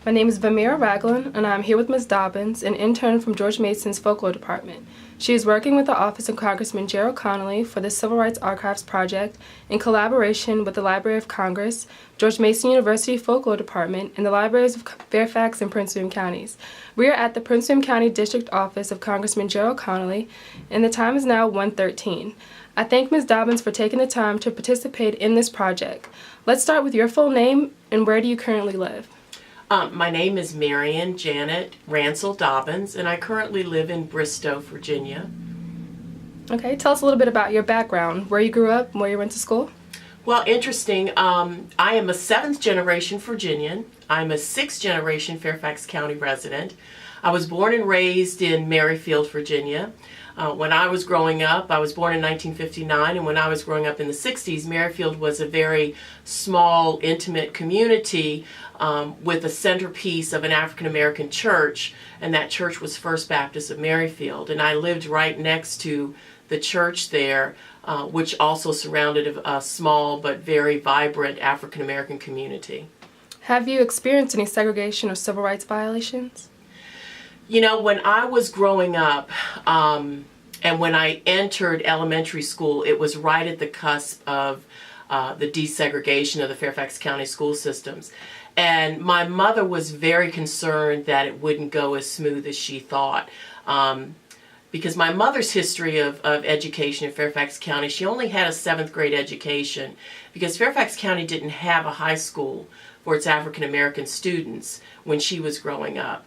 My name is Vamira Ragland, and I am here with Ms. Dobbins, an intern from George Mason's Folklore Department. She is working with the Office of Congressman Gerald Connolly for the Civil Rights Archives Project in collaboration with the Library of Congress, George Mason University Folklore Department, and the Libraries of Fairfax and Prince William Counties. We are at the Prince William County District Office of Congressman Gerald Connolly, and the time is now 1:13. I thank Ms. Dobbins for taking the time to participate in this project. Let's start with your full name and where do you currently live? My name is Marion Janet Ransell Dobbins, and I currently live in Bristow, Virginia. Okay, tell us a little bit about your background, where you grew up, where you went to school. Well, interesting. I am a 7th generation Virginian. I'm a 6th generation Fairfax County resident. I was born and raised in Merrifield, Virginia. When I was growing up, I was born in 1959, and when I was growing up in the 60s, Merrifield was a very small, intimate community with a centerpiece of an African American church, and that church was First Baptist of Merrifield. And I lived right next to the church there, which also surrounded a small but very vibrant African American community. Have you experienced any segregation or civil rights violations? You know, when I was growing up, and when I entered elementary school, it was right at the cusp of the desegregation of the Fairfax County school systems. And my mother was very concerned that it wouldn't go as smooth as she thought. Because my mother's history of education in Fairfax County, she only had a 7th grade education because Fairfax County didn't have a high school for its African American students when she was growing up.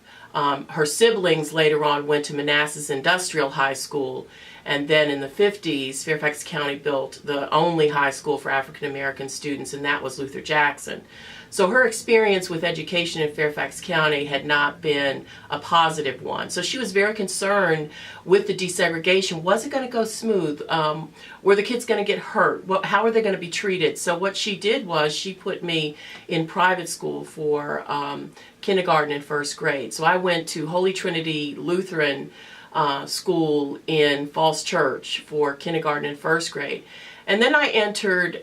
Her siblings later on went to Manassas Industrial High School, and then in the 50s, Fairfax County built the only high school for African American students, and that was Luther Jackson. So her experience with education in Fairfax County had not been a positive one. So she was very concerned with the desegregation. Was it going to go smooth? Were the kids going to get hurt? How are they going to be treated? So what she did was she put me in private school for kindergarten and 1st grade. So I went to Holy Trinity Lutheran school in Falls Church for kindergarten and 1st grade. And then I entered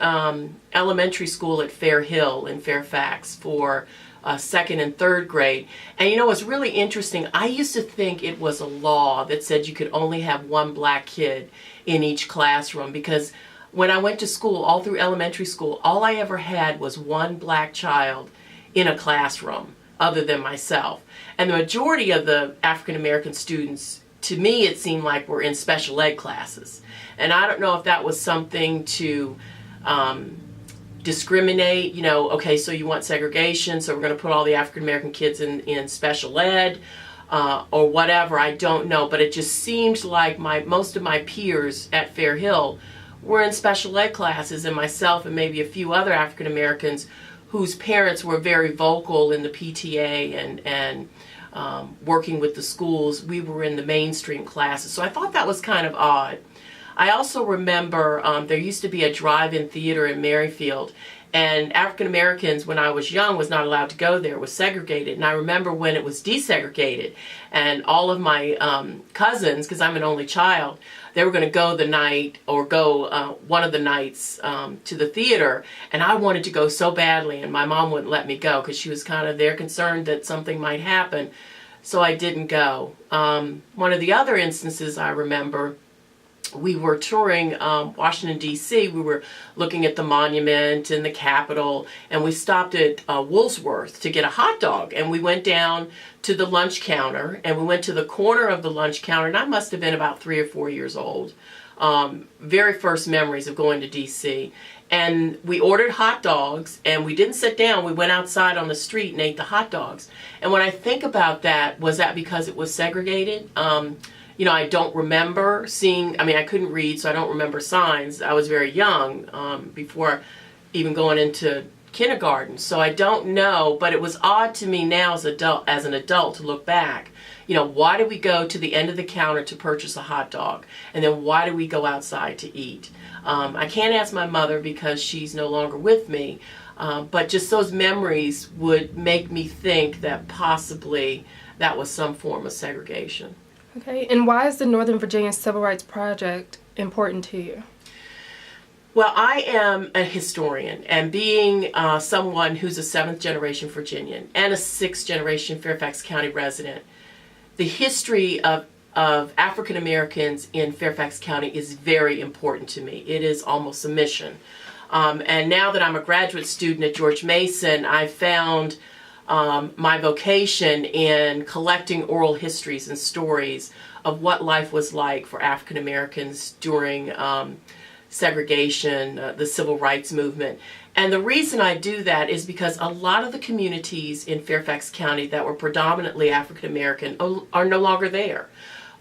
elementary school at Fair Hill in Fairfax for 2nd and 3rd grade. And you know, what's really interesting, I used to think it was a law that said you could only have one black kid in each classroom, because when I went to school, all through elementary school, all I ever had was one black child in a classroom other than myself. And the majority of the African American students, to me, it seemed like were in special ed classes. And I don't know if that was something to discriminate, you know, okay, so you want segregation, so we're going to put all the African American kids in special ed, or whatever, I don't know. But it just seemed like most of my peers at Fair Hill were in special ed classes, and myself and maybe a few other African Americans whose parents were very vocal in the PTA and working with the schools, we were in the mainstream classes. So I thought that was kind of odd. I also remember there used to be a drive-in theater in Merrifield, and African Americans, when I was young, was not allowed to go there. It was segregated. And I remember when it was desegregated, and all of my cousins, because I'm an only child, they were going to go the night, or go one of the nights to the theater, and I wanted to go so badly, and my mom wouldn't let me go because she was kind of there concerned that something might happen, so I didn't go. One of the other instances I remember, we were touring Washington, D.C. We were looking at the monument and the Capitol, and we stopped at Woolsworth to get a hot dog. And we went down to the lunch counter, and we went to the corner of the lunch counter, and I must have been about 3 or 4 years old. Very first memories of going to D.C. And we ordered hot dogs, and we didn't sit down. We went outside on the street and ate the hot dogs. And when I think about that, was that because it was segregated? You know, I don't remember seeing, I couldn't read, so I don't remember signs. I was very young before even going into kindergarten, so I don't know, but it was odd to me now as an adult to look back. You know, why did we go to the end of the counter to purchase a hot dog? And then why did we go outside to eat? I can't ask my mother because she's no longer with me, but just those memories would make me think that possibly that was some form of segregation. Okay, and why is the Northern Virginia Civil Rights Project important to you? Well, I am a historian, and being someone who's a 7th generation Virginian and a 6th generation Fairfax County resident, the history of African Americans in Fairfax County is very important to me. It is almost a mission. And now that I'm a graduate student at George Mason, I found my vocation in collecting oral histories and stories of what life was like for African Americans during segregation, the civil rights movement. And the reason I do that is because a lot of the communities in Fairfax County that were predominantly African American are no longer there.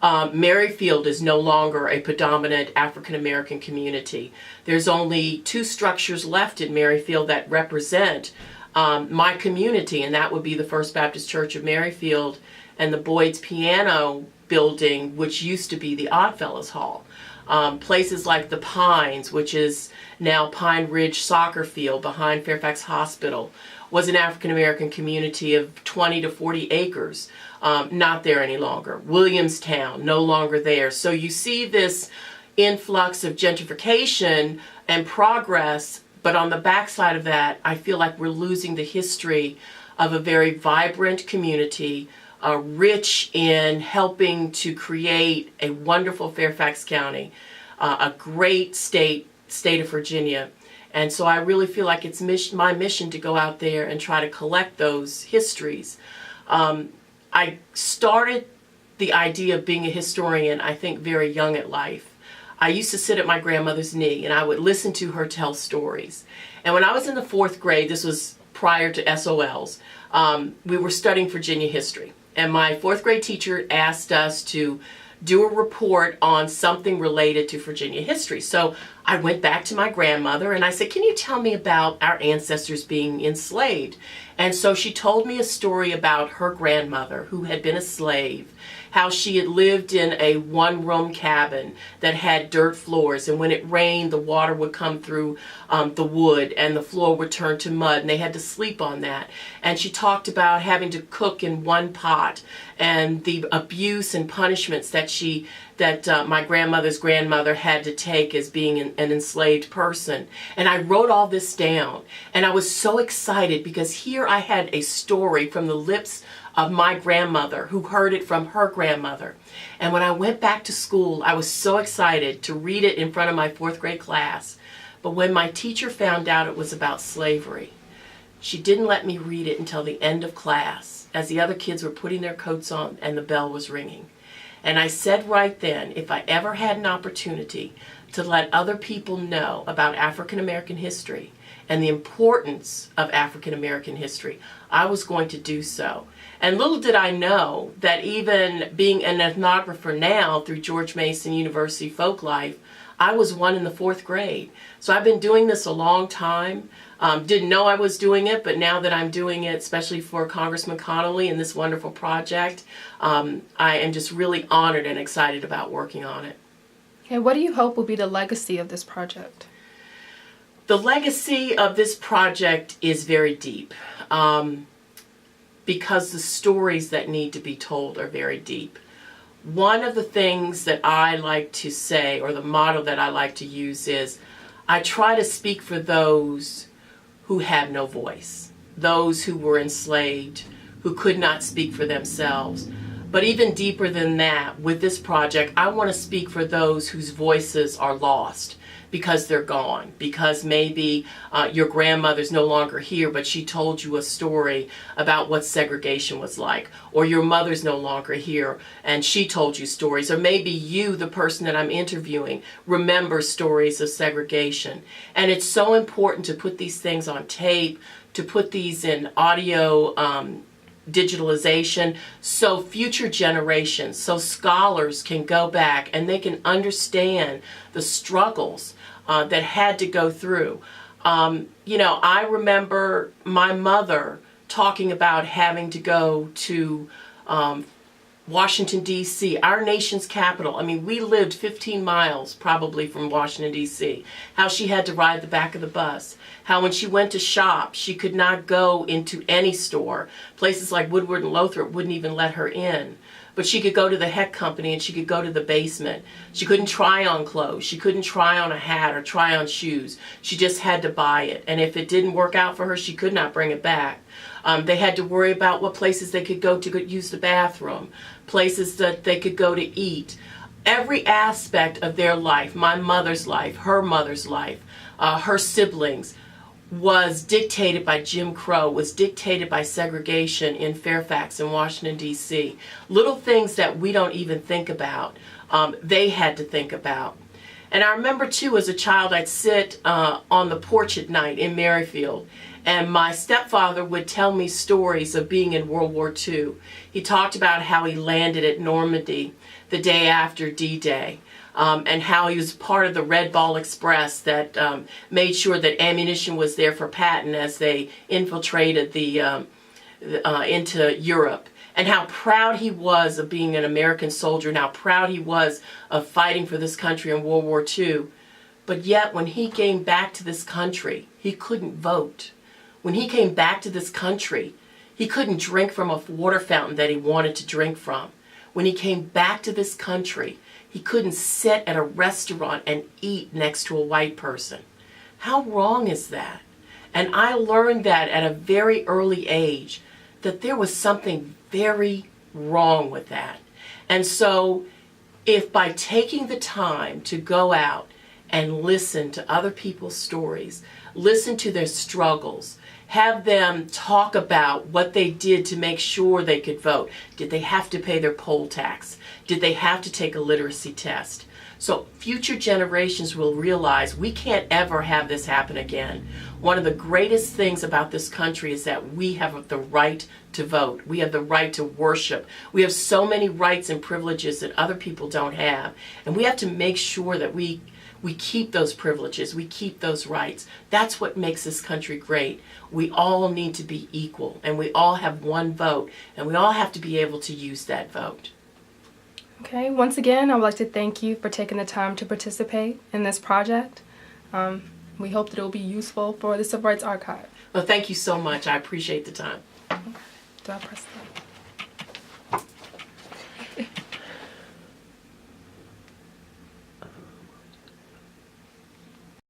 Merrifield is no longer a predominant African American community. There's only 2 structures left in Merrifield that represent my community, and that would be the First Baptist Church of Merrifield and the Boyd's Piano Building, which used to be the Oddfellows Hall. Places like the Pines, which is now Pine Ridge Soccer Field behind Fairfax Hospital, was an African American community of 20 to 40 acres. Not there any longer. Williamstown, no longer there. So you see this influx of gentrification and progress, but on the backside of that, I feel like we're losing the history of a very vibrant community, rich in helping to create a wonderful Fairfax County, a great state of Virginia. And so I really feel like it's my mission to go out there and try to collect those histories. I started the idea of being a historian, I think, very young at life. I used to sit at my grandmother's knee and I would listen to her tell stories. And when I was in the 4th grade, this was prior to SOLs, we were studying Virginia history. And my 4th grade teacher asked us to do a report on something related to Virginia history. So I went back to my grandmother and I said, can you tell me about our ancestors being enslaved? And so she told me a story about her grandmother who had been a slave, how she had lived in a 1-room cabin that had dirt floors, and when it rained, the water would come through the wood and the floor would turn to mud, and they had to sleep on that. And she talked about having to cook in 1 pot and the abuse and punishments that my grandmother's grandmother had to take as being an enslaved person. And I wrote all this down, and I was so excited because here I had a story from the lips of my grandmother who heard it from her grandmother. And when I went back to school, I was so excited to read it in front of my 4th grade class. But when my teacher found out it was about slavery, she didn't let me read it until the end of class, as the other kids were putting their coats on and the bell was ringing. And I said right then, if I ever had an opportunity to let other people know about African American history and the importance of African American history, I was going to do so. And little did I know that even being an ethnographer now through George Mason University Folklife, I was 1 in the 4th grade. So I've been doing this a long time. Didn't know I was doing it, but now that I'm doing it, especially for Congressman Connolly and this wonderful project, I am just really honored and excited about working on it. And what do you hope will be the legacy of this project? The legacy of this project is very deep. Because the stories that need to be told are very deep. One of the things that I like to say, or the motto that I like to use, is I try to speak for those who had no voice, those who were enslaved, who could not speak for themselves. But even deeper than that, with this project, I want to speak for those whose voices are lost because they're gone, because maybe your grandmother's no longer here, but she told you a story about what segregation was like, or your mother's no longer here and she told you stories, or maybe you, the person that I'm interviewing, remember stories of segregation. And it's so important to put these things on tape, to put these in audio digitalization, so future generations, so scholars can go back and they can understand the struggles that had to go through. I remember my mother talking about having to go to Washington, D.C., our nation's capital. I mean, we lived 15 miles probably from Washington, D.C., how she had to ride the back of the bus, how when she went to shop, she could not go into any store. Places like Woodward and Lothrop wouldn't even let her in but she could go to the Heck Company and she could go to the basement. She couldn't try on clothes. She couldn't try on a hat or try on shoes. She just had to buy it. And if it didn't work out for her, she could not bring it back. They had to worry about what places they could go to use the bathroom, places that they could go to eat. Every aspect of their life, my mother's life, her mother's life, her siblings, was dictated by Jim Crow, was dictated by segregation in Fairfax and Washington, D.C. Little things that we don't even think about, they had to think about. And I remember, too, as a child, I'd sit on the porch at night in Merrifield, and my stepfather would tell me stories of being in World War II. He talked about how he landed at Normandy the day after D-Day. And how he was part of the Red Ball Express that made sure that ammunition was there for Patton as they infiltrated into Europe, and how proud he was of being an American soldier, and how proud he was of fighting for this country in World War II. But yet, when he came back to this country, he couldn't vote. When he came back to this country, he couldn't drink from a water fountain that he wanted to drink from. When he came back to this country, he couldn't sit at a restaurant and eat next to a white person. How wrong is that? And I learned that at a very early age, that there was something very wrong with that. And so, if by taking the time to go out and listen to other people's stories, listen to their struggles, have them talk about what they did to make sure they could vote. Did they have to pay their poll tax? Did they have to take a literacy test? So future generations will realize we can't ever have this happen again. One of the greatest things about this country is that we have the right to vote. We have the right to worship. We have so many rights and privileges that other people don't have. And we have to make sure that we keep those privileges, we keep those rights. That's what makes this country great. We all need to be equal, and we all have one vote, and we all have to be able to use that vote. Okay, once again, I would like to thank you for taking the time to participate in this project. We hope that it will be useful for the Civil Rights Archive. Well, thank you so much. I appreciate the time. Do I press that?